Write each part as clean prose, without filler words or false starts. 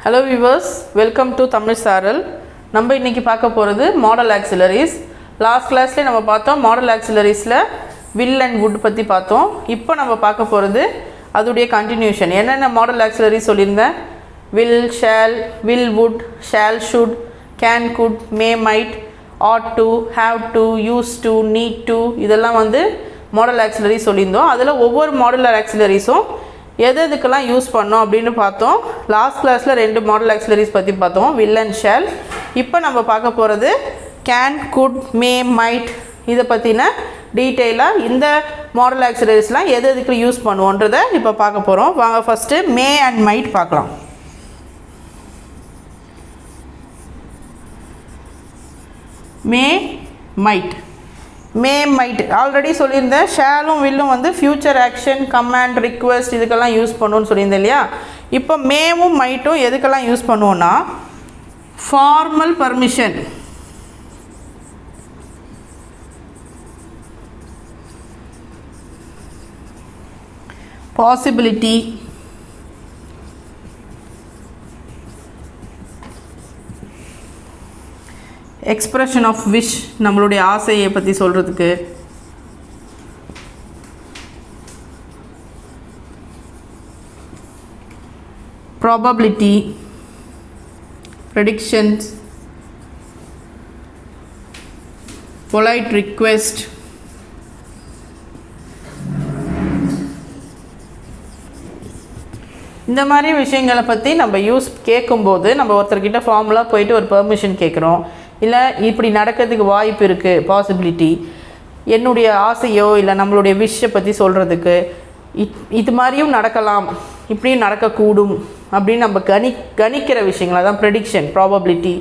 Hello viewers, welcome to Thamizh Saaral. நம்ம இன்னைக்கு பார்க்க போறது மாடல் ஆக்சிலரிஸ். லாஸ்ட் கிளாஸ்ல நம்ம பார்த்தோம் மாடல் ஆக்சிலரிஸ்ல will and would பத்தி பார்த்தோம். இப்போ நம்ம பார்க்க போறது அதுடைய கண்டினியூஷன். என்னென்ன மாடல் ஆக்சிலரிஸ் சொல்லிருந்தேன்? will, shall, will, would, shall, should, can, could, may, might, ought to, have to, used to, need to இதெல்லாம் வந்து மாடல் ஆக்சிலரிஸ் சொல்லிருந்தோம். அதுல ஒவ்வொரு மாடல் ஆக்சிலரிஸும் எதுக்கெல்லாம் யூஸ் பண்ணோம் அப்படின்னு பார்த்தோம். லாஸ்ட் கிளாஸ்ல ரெண்டு மாடல் ஆக்சிலரிஸ் பற்றி பார்த்தோம், will and shall. இப்போ நம்ம பார்க்க போகிறது can, could, may, might இதை பற்றின டீட்டெயிலாக இந்த மாடல் ஆக்சிலரிஸ்லாம் எதுக்கு யூஸ் பண்ணுவோன்றதை இப்போ பார்க்க போகிறோம். வாங்க ஃபஸ்ட்டு may and might பார்க்கலாம். may, might. May might already சொல்லியிருந்தேன். ஷேலும் வில்லும் வந்து ஃப்யூச்சர் ஆக்ஷன், கமாண்ட், ரிக்வெஸ்ட் இதுக்கெல்லாம் யூஸ் பண்ணுவோன்னு சொல்லியிருந்தேன் இல்லையா. இப்போ மேவும் மைட்டும் எதுக்கெல்லாம் யூஸ் பண்ணுவோன்னா formal permission, possibility, expression of wish நம்மளுடைய ஆசையை பற்றி சொல்கிறதுக்கு, ப்ராபபிலிட்டி, ப்ரெடிக்ஷன்ஸ், பொலைட் ரிக்வெஸ்ட், இந்த மாதிரி விஷயங்களை பற்றி நம்ம கேட்கும்போது நம்ம ஒருத்தர்கிட்ட ஃபார்முலாக போயிட்டு ஒரு பெர்மிஷன் கேட்குறோம், இல்லை இப்படி நடக்கிறதுக்கு வாய்ப்பு இருக்குது, பாசிபிலிட்டி, என்னுடைய ஆசையோ இல்லை நம்மளுடைய விஷயை பற்றி சொல்கிறதுக்கு, இது மாதிரியும் நடக்கலாம், இப்படியும் நடக்கக்கூடும் அப்படின்னு நம்ம கணிக்கிற விஷயங்கள் தான் ப்ரெடிக்ஷன், ப்ராபபிலிட்டி.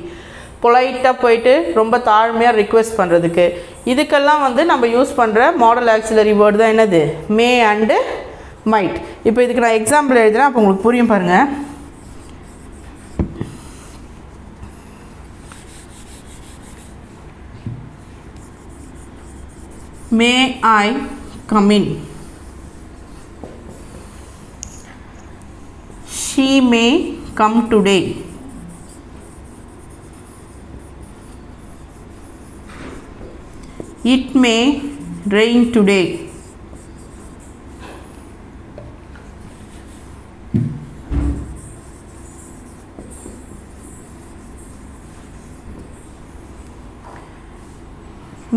பொலைட்டாக போயிட்டு ரொம்ப தாழ்மையாக ரிக்வெஸ்ட் பண்ணுறதுக்கு, இதுக்கெல்லாம் வந்து நம்ம யூஸ் பண்ணுற மாடல் ஆக்சிலரி வேர்டு தான் என்னது, மே அண்டு மைட். இப்போ இதுக்கு நான் எக்ஸாம்பிள் எழுதுகிறேன், அப்போ உங்களுக்கு புரியும் பாருங்கள். May I come in? She may come today. It may rain today.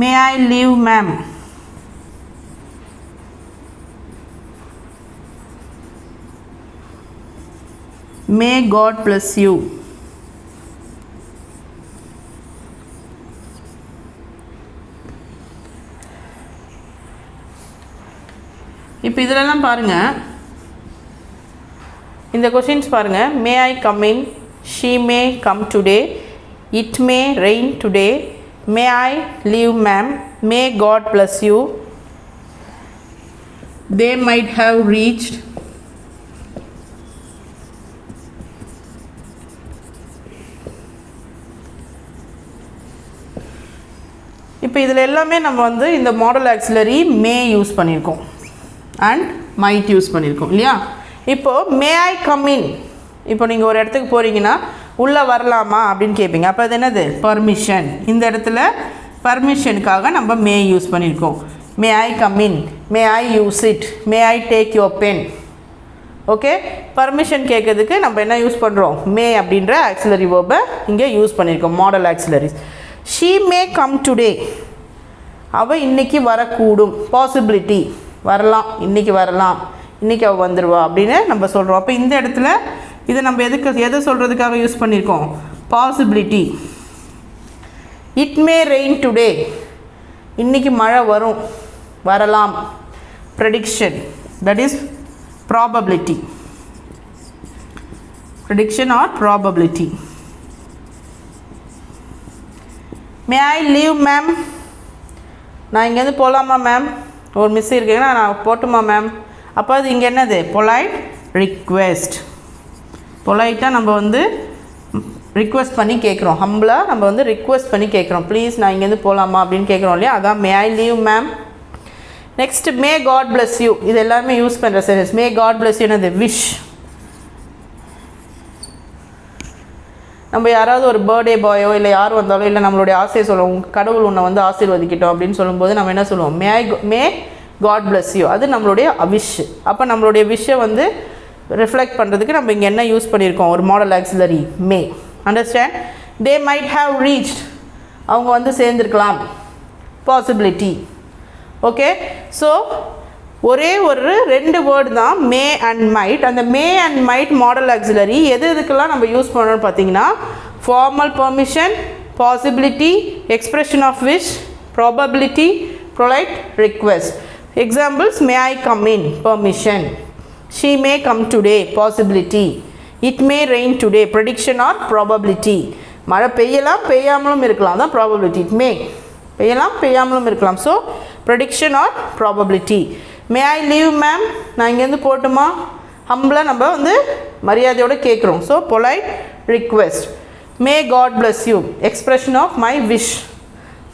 May I leave, ma'am? May God bless you. இப்போ இதெல்லாம் பாருங்க, இந்த क्वेश्चंस பாருங்க. May I come in? She may come today. It may rain today. May I leave, ma'am? May God bless you. They might have reached. இப்போ இதில் எல்லாமே நம்ம வந்து இந்த மாடல் ஆக்சிலரி மே யூஸ் பண்ணியிருக்கோம் அண்ட் மைட் யூஸ் பண்ணியிருக்கோம் இல்லையா. இப்போது மே ஐ கம் இன், இப்போ நீங்கள் ஒரு இடத்துக்கு போகிறீங்கன்னா உள்ளே வரலாமா அப்படின்னு கேட்பீங்க. அப்போ அது என்னது, பர்மிஷன். இந்த இடத்துல பர்மிஷனுக்காக நம்ம மே யூஸ் பண்ணியிருக்கோம். May I come in, may I use it, may I take your pen. Okay, permission கேட்கறதுக்கு நம்ம என்ன யூஸ் பண்ணுறோம், மே அப்படின்ற ஆக்சிலரி வேர்பை இங்கே யூஸ் பண்ணியிருக்கோம் model ஆக்சிலரிஸ். she may come today, அவள் இன்றைக்கி வரக்கூடும், பாசிபிலிட்டி, வரலாம், இன்றைக்கி வரலாம், இன்றைக்கி அவள் வந்துடுவா அப்படின்னு நம்ம சொல்கிறோம். அப்போ இந்த இடத்துல இதை நம்ம எதை சொல்கிறதுக்காக யூஸ் பண்ணியிருக்கோம், possibility. It may rain today, இன்றைக்கி மழை வரும், வரலாம், prediction, that is probability, prediction or probability. May I leave, ma'am? நான் இங்கேருந்து போகலாமா மேம், ஒரு மிஸ் இருக்கீங்கன்னா நான் போட்டுமா மேம்? அப்போ அது இங்கே என்னது, பொலைட் ரிக்வெஸ்ட். பொலைட்டாக நம்ம வந்து ரிக்வெஸ்ட் பண்ணி கேட்குறோம், ஹம்பிளாக நம்ம வந்து ரிக்வெஸ்ட் பண்ணி கேட்குறோம், ப்ளீஸ் நான் இங்கேருந்து போகலாமா அப்படின்னு கேட்குறோம் இல்லையா. அதான் may I leave, ma'am. Next, may God bless you. இது எல்லாமே யூஸ் பண்ணுற sentence. May God bless you என்னது? விஷ். நம்ம யாராவது ஒரு பர்த்டே பாயோ இல்லை யார் வந்தாலும் இல்லை நம்மளுடைய ஆசையை சொல்லுவோம், கடவுள் உன்னை வந்து ஆசீர்வதிக்கிட்டோம் அப்படின்னு சொல்லும்போது நம்ம என்ன சொல்லுவோம், மே காட் பிளஸ் யூ. அது நம்மளுடைய விஷ். அப்போ நம்மளுடைய விஷை வந்து ரிஃப்ளெக்ட் பண்ணுறதுக்கு நம்ம இங்கே என்ன யூஸ் பண்ணியிருக்கோம், ஒரு model auxiliary May. Understand? They might have reached, அவங்க வந்து சேர்ந்துருக்கலாம், பாசிபிலிட்டி. ஓகே, ஸோ ஒரே ஒரு 2 வேர்டு தான் மே அண்ட் மைட். அந்த may and might modal auxiliary எதுக்கெல்லாம் நம்ம யூஸ் பண்ணணும்னு பார்த்தீங்கன்னா, formal permission, possibility, expression of wish, probability, polite request. Examples, may I come in, permission. She may come today, possibility. It may rain today, prediction or probability. மழை பெய்யலாம் பெய்யாமலும் இருக்கலாம், தான் probability. It may பெய்யலாம் பெய்யாமலும் இருக்கலாம். So prediction or probability. May I leave ma'am, நான் இங்கேருந்து போட்டுமா, ஹம்பிளாக நம்ம வந்து மரியாதையோடு கேட்குறோம். So polite request. May God bless you, expression of my wish.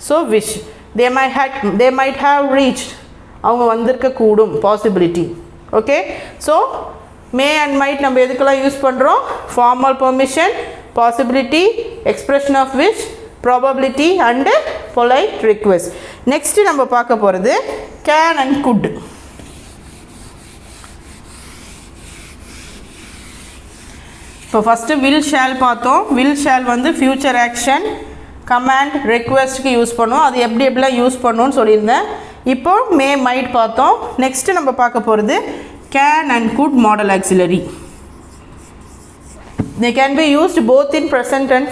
So wish. They might have reached, அவங்க வந்திருக்கக்கூடும், possibility. Okay, so may and might நம்ம எதுக்கெல்லாம் யூஸ் பண்ணுறோம், formal permission, possibility, expression of wish, probability and polite request. Next நம்ம பார்க்க போகிறது can and could. இப்போ first will shale பார்த்தோம். வில் ஷேல் வந்து ஃப்யூச்சர் ஆக்ஷன், கமாண்ட், ரெக்வெஸ்ட்டுக்கு யூஸ் பண்ணுவோம். அது எப்படிலாம் யூஸ் பண்ணுவோன்னு சொல்லியிருந்தேன். இப்போது மே மைட் பார்த்தோம். நெக்ஸ்ட்டு நம்ம பார்க்க போகிறது can and good model auxiliary. They can be used both in present and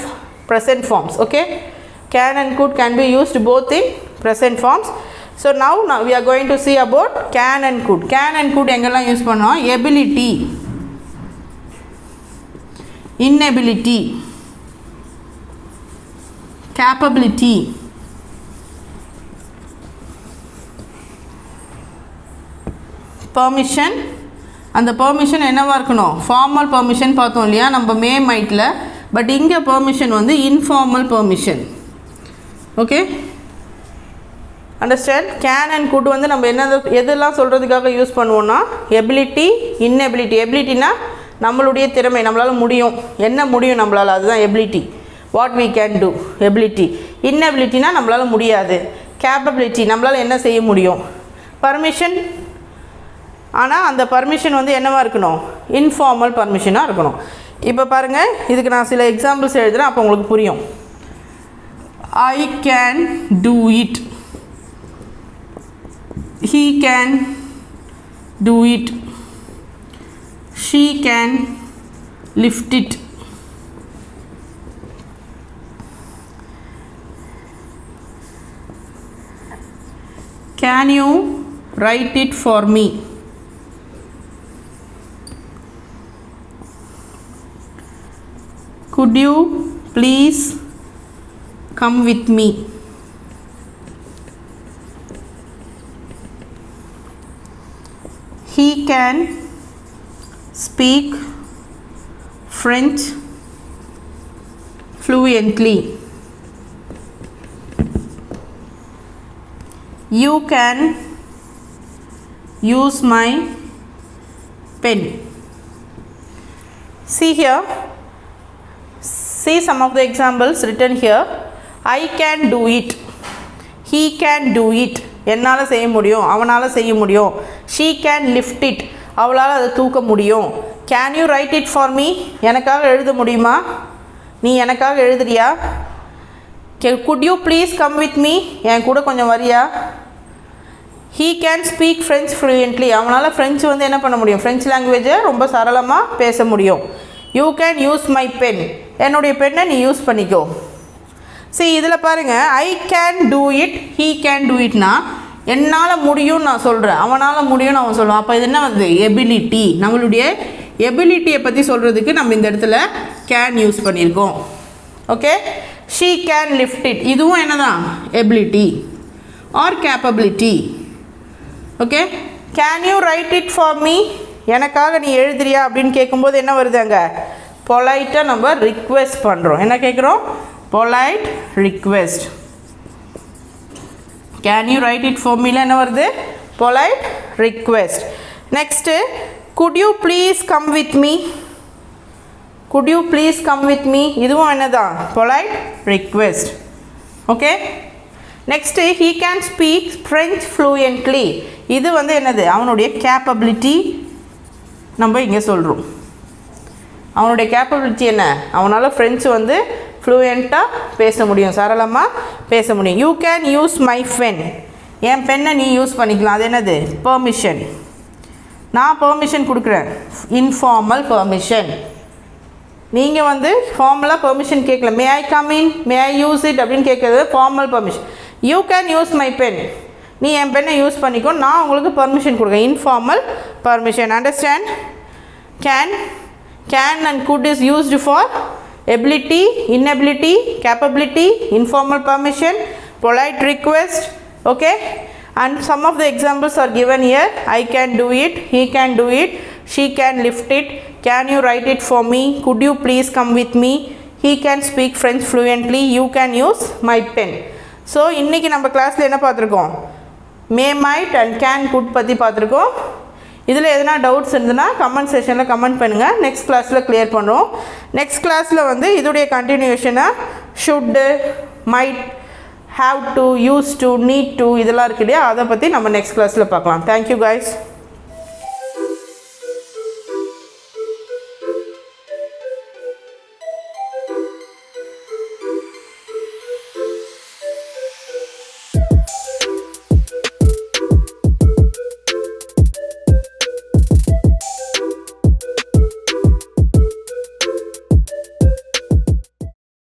present forms. Okay, can and could can be used both in present forms. So now we are going to see about can and could. Can and could engella use pannuvom, ability, inability, capability, permission. அந்த permission என்னவாக இருக்கணும், formal permission பார்த்தோம் இல்லையா நம்ம மே மைட்டில். But இங்கே permission வந்து informal permission. Okay, understand? Can and good வந்து நம்ம என்ன எதெல்லாம் சொல்கிறதுக்காக யூஸ் பண்ணுவோன்னா, எபிலிட்டி, இன்னெபிலிட்டி. எபிலிட்டினா நம்மளுடைய திறமை, நம்மளால் முடியும், என்ன முடியும் நம்மளால், அதுதான் ability. What we can do, ability. இன்னெபிலிட்டினா நம்மளால் முடியாது. கேப்பபிலிட்டி, நம்மளால் என்ன செய்ய முடியும். பர்மிஷன், ஆனால் அந்த பர்மிஷன் வந்து என்னவாக இருக்கணும், இன்ஃபார்மல் பர்மிஷனாக இருக்கணும். இப்போ பாருங்கள், இதுக்கு நான் சில எக்ஸாம்பிள்ஸ் எழுதுகிறேன், அப்போ உங்களுக்கு புரியும். ஐ can do it, he can do it, she can lift it, can you write it for me, could you please come with me, he can speak French fluently, you can use my pen. See here, see some of the examples written here. I can do it, he can do it, என்னால் செய்ய முடியும், அவனால் செய்ய முடியும். she can lift it, அவளால் அதை தூக்க முடியும். can you write it for me, எனக்காக எழுத முடியுமா, நீ எனக்காக எழுதுறியா. could you please come with me, என் கூட கொஞ்சம் வரியா. he can speak French fluently, அவனால் ஃப்ரெஞ்சு வந்து என்ன பண்ண முடியும், ஃப்ரெஞ்ச் லாங்குவேஜை ரொம்ப சரளமாக பேச முடியும். you can use my pen, என்னுடைய பெண்ணை நீ யூஸ் பண்ணிக்கோ. சரி, இதில் பாருங்கள், I can do it, he can do இட்னா என்னால் முடியும்னு நான் சொல்கிறேன், அவனால் முடியும்னு அவன் சொல்லுவான். அப்போ இது என்ன வந்து எபிலிட்டி. நம்மளுடைய எபிலிட்டியை பற்றி சொல்கிறதுக்கு நம்ம இந்த இடத்துல கேன் யூஸ் பண்ணியிருக்கோம். Okay, she can lift it, இதுவும் என்ன தான் ability or capability. Okay, can you write it for me, எனக்காக நீ எழுதுறியா அப்படின்னு கேட்கும்போது என்ன வருது, அங்கே பொலைட்டாக நம்ம ரிக்வெஸ்ட் பண்ணுறோம். என்ன கேட்குறோம், polite request. Can you write it for மீல என்ன வருது, polite request. Next, could you please come with me, could you please come with me, இதுவும் என்னதான் polite request. Okay, next he can speak French fluently, இது வந்து என்னது அவனுடைய capability நம்ம இங்கே சொல்கிறோம். அவனுடைய capability என்ன, அவனால் ஃப்ரெஞ்சு வந்து ஃப்ளூயண்ட்டாக பேச முடியும், சரளமாக பேச முடியும். You can use my pen, என் பெண்ணை நீ யூஸ் பண்ணிக்கலாம், அது என்னது பெர்மிஷன். நான் பெர்மிஷன் கொடுக்குறேன், இன்ஃபார்மல் பெர்மிஷன். நீங்கள் வந்து ஃபார்மலாக பெர்மிஷன் கேட்கல, may I come in, may I use it அப்படின்னு கேட்குறது formal permission. You can use my pen, நீ என் பெண்ணை யூஸ் பண்ணிக்கோ, நான் உங்களுக்கு பெர்மிஷன் கொடுக்குறேன், informal permission. Understand? Can and could is used for ability, inability, capability, informal permission, polite request. Okay, and some of the examples are given here. I can do it, he can do it, she can lift it, can you write it for me, could you please come with me, he can speak French fluently, you can use my pen. So இன்னைக்கு நம்ம கிளாஸில் என்ன பார்த்துருக்கோம், may, might and can, could பற்றி பார்த்துருக்கோம். இதில் எதனா doubts இருந்ததுன்னா கமெண்ட் செஷனில் கமெண்ட் பண்ணுங்கள், நெக்ஸ்ட் கிளாஸில் கிளியர் பண்ணுறோம். நெக்ஸ்ட் கிளாஸில் வந்து இதோடைய கண்டினியூஷனாக should, might, have to, use to, need to இதெல்லாம் இருக்கு இல்லையா, அதை பற்றி நம்ம நெக்ஸ்ட் கிளாஸில் பார்க்கலாம். Thank you guys.